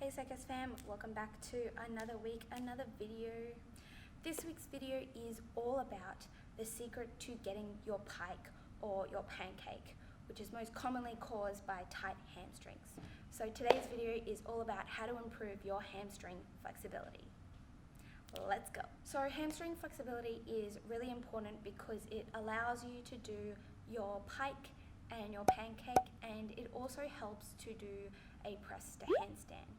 Hey Circus fam, welcome back to another week, another video. This week's video is all about the secret to getting your pike or your pancake, which is most commonly caused by tight hamstrings. So today's video is all about how to improve your hamstring flexibility. Let's go. So hamstring flexibility is really important because it allows you to do your pike and your pancake, and it also helps to do a press to handstand.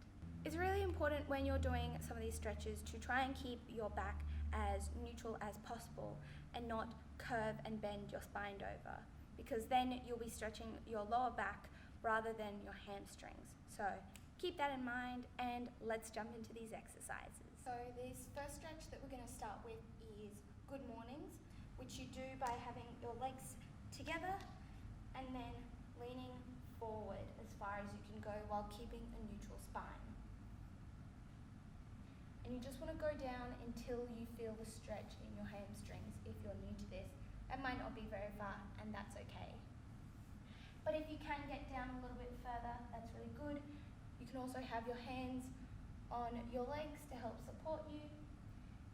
It's really important when you're doing some of these stretches to try and keep your back as neutral as possible and not curve and bend your spine over, because then you'll be stretching your lower back rather than your hamstrings. So keep that in mind and let's jump into these exercises. So this first stretch that we're going to start with is good mornings, which you do by having your legs together and then leaning forward as far as you can go while keeping a neutral spine. And you just want to go down until you feel the stretch in your hamstrings. If you're new to this, it might not be very far, and that's okay. But if you can get down a little bit further, that's really good. You can also have your hands on your legs to help support you.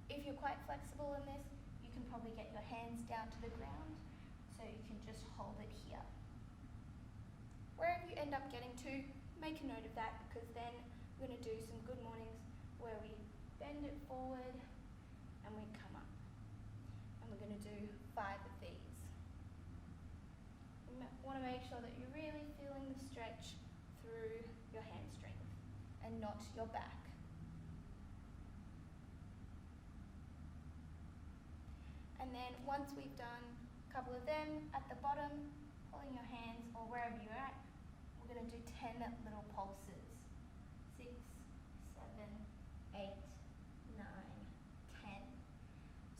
If you're quite flexible in this, you can probably get your hands down to the ground, so you can just hold it here. Wherever you end up getting to, make a note of that, because then we're going to do some good mornings where we bend it forward and we come up. And we're going to do 5 of these. You want to make sure that you're really feeling the stretch through your hamstrings and not your back. And then once we've done a couple of them, at the bottom, pulling your hands or wherever you're at, we're going to do 10 little pulses. 6, 7, 8, 9, 10.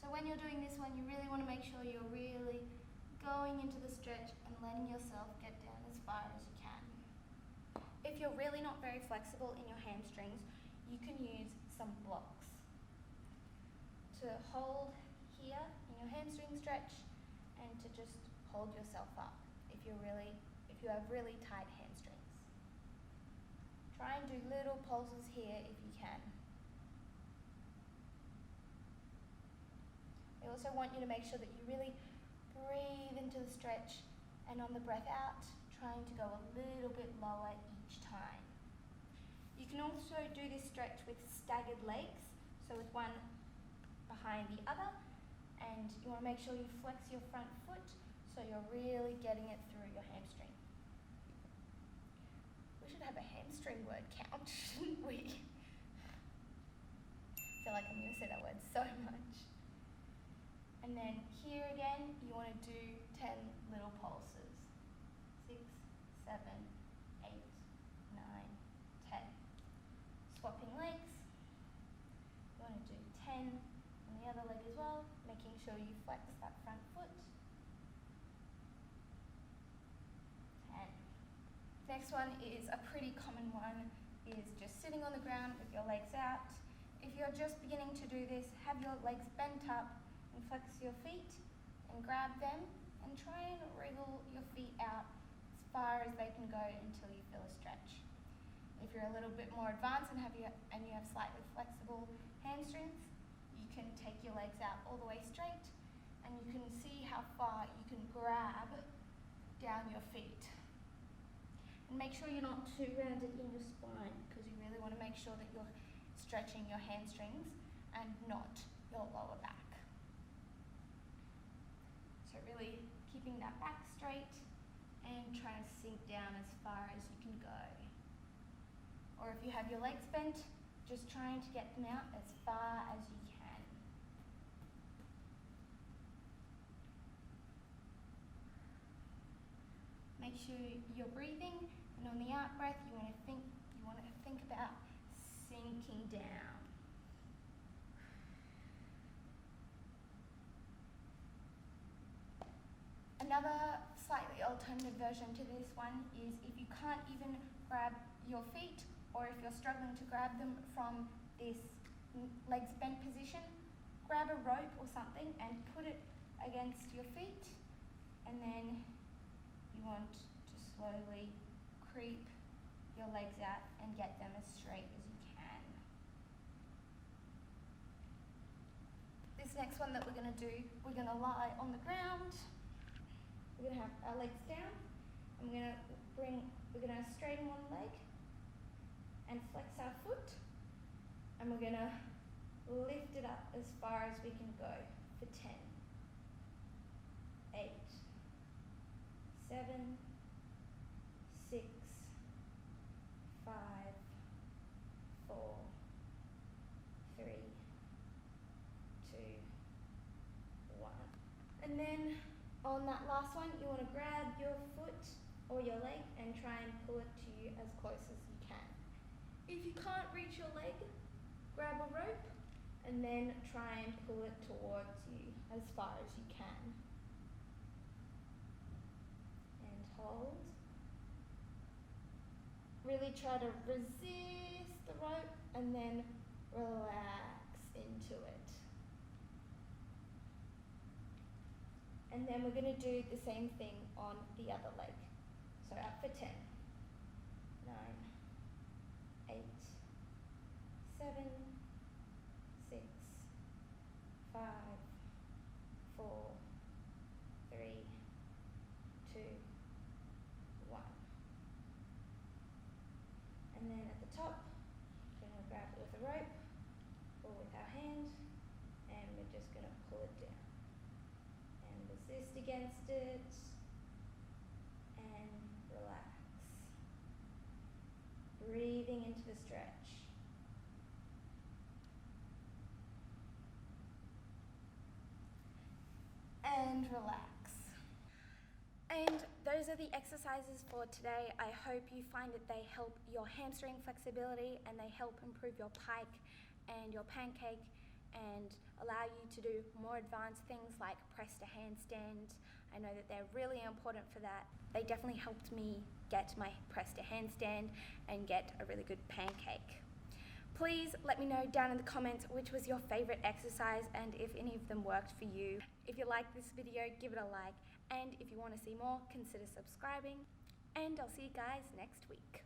So when you're doing this one, you really want to make sure you're really going into the stretch and letting yourself get down as far as you can. If you're really not very flexible in your hamstrings, you can use some blocks to hold here in your hamstring stretch and to just hold yourself up if you have really tight hamstrings. Try and do little pulses here if you can. I also want you to make sure that you really breathe into the stretch, and on the breath out, trying to go a little bit lower each time. You can also do this stretch with staggered legs, so with one behind the other, and you want to make sure you flex your front foot so you're really getting it through your hamstring. We should have a hamstring word count, shouldn't we? I feel like I'm going to say that word so much. And then here again, you want to do 10 little pulses. 6, 7, 8, 9, 10. Swapping legs. You want to do 10 on the other leg as well, making sure you flex that front foot. 10. Next one is a pretty common one, is just sitting on the ground with your legs out. If you're just beginning to do this, have your legs bent up and flex your feet and grab them and try and wriggle your feet out as far as they can go until you feel a stretch. If you're a little bit more advanced and you have slightly flexible hamstrings, you can take your legs out all the way straight and you can see how far you can grab down your feet. And make sure you're not too rounded in your spine, because you really want to make sure that you're stretching your hamstrings and not your lower back. So really keeping that back straight and trying to sink down as far as you can go. Or if you have your legs bent, just trying to get them out as far as you can. Make sure you're breathing, and on the out breath, you want to think about sinking down. Another slightly alternative version to this one is if you can't even grab your feet, or if you're struggling to grab them from this legs bent position, grab a rope or something and put it against your feet, and then you want to slowly creep your your legs out and get them as straight as you can. This next one that we're going to do, we're going to lie on the ground. We're going to have our legs down, and we're going to straighten one leg and flex our foot, and we're going to lift it up as far as we can go for 10, 8, 7, 6, 5, 4, 3, 2, 1. And then on that last one, you want to grab your foot or your leg and try and pull it to you as close as you can. If you can't reach your leg, grab a rope and then try and pull it towards you as far as you can. And hold. Really try to resist the rope and then relax into it. And then we're going to do the same thing on the other leg. So up for 10, 9, 8, 7, 6, 5, 4, 3, 2, 1. And then at the top, we're going to grab it with a rope or with our hand, and we're just going to pull it down. And resist against it, and relax. Breathing into the stretch. And relax. And those are the exercises for today. I hope you find that they help your hamstring flexibility and they help improve your pike and your pancake and allow you to do more advanced things like press to handstand. I know that they're really important for that. They definitely helped me get my press to handstand and get a really good pancake. Please let me know down in the comments which was your favorite exercise and if any of them worked for you. If you like this video, give it a like, and if you want to see more, consider subscribing, and I'll see you guys next week.